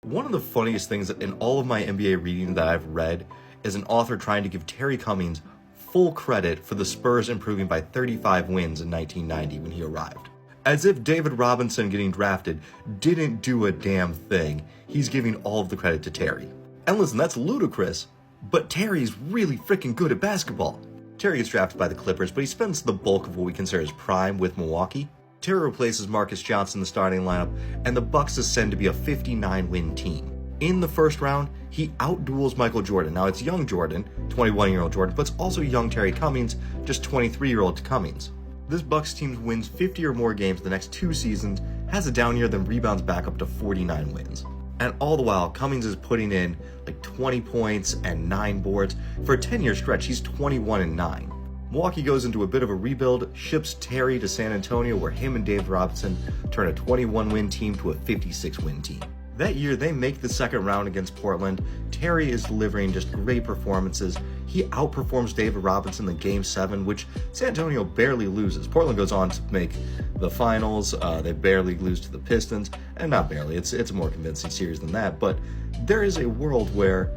One of the funniest things in all of my NBA reading that I've read is an author trying to give Terry Cummings full credit for the Spurs improving by 35 wins in 1990 when he arrived. As if David Robinson getting drafted didn't do a damn thing, he's giving all of the credit to Terry. And listen, that's ludicrous, but Terry's really freaking good at basketball. Terry gets drafted by the Clippers, but he spends the bulk of what we consider his prime with Milwaukee. Terry replaces Marcus Johnson in the starting lineup, and the Bucks ascend to be a 59-win team. In the first round, he outduels Michael Jordan. Now, it's young Jordan, 21-year-old Jordan, but it's also young Terry Cummings, just 23-year-old Cummings. This Bucks team wins 50 or more games the next 2 seasons, has a down year, then rebounds back up to 49 wins. And all the while, Cummings is putting in like 20 points and 9 boards. For a 10-year stretch, he's 21-9. Milwaukee goes into a bit of a rebuild, ships Terry to San Antonio, where him and David Robinson turn a 21-win team to a 56-win team. That year, they make the second round against Portland. Terry is delivering just great performances. He outperforms David Robinson in Game 7, which San Antonio barely loses. Portland goes on to make the finals. They barely lose to the Pistons, and not barely. It's a more convincing series than that. But there is a world where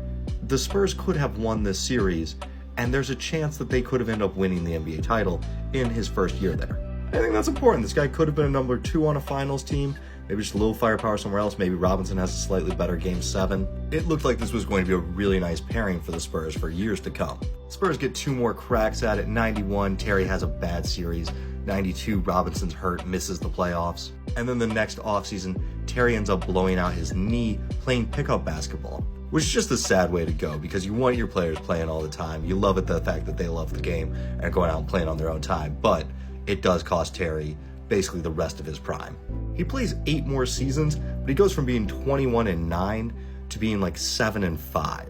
the Spurs could have won this series, and there's a chance that they could have ended up winning the NBA title in his first year there. I think that's important. This guy could have been a number 2 on a finals team. Maybe just a little firepower somewhere else. Maybe Robinson has a slightly better Game 7. It looked like this was going to be a really nice pairing for the Spurs for years to come. Spurs get 2 more cracks at it. 91, Terry has a bad series. 92, Robinson's hurt, misses the playoffs. And then the next offseason, Terry ends up blowing out his knee playing pickup basketball, which is just a sad way to go because you want your players playing all the time. You love it, the fact that they love the game and are going out and playing on their own time. But it does cost Terry basically the rest of his prime. He plays 8 more seasons, but he goes from being 21-9 to being like 7-5.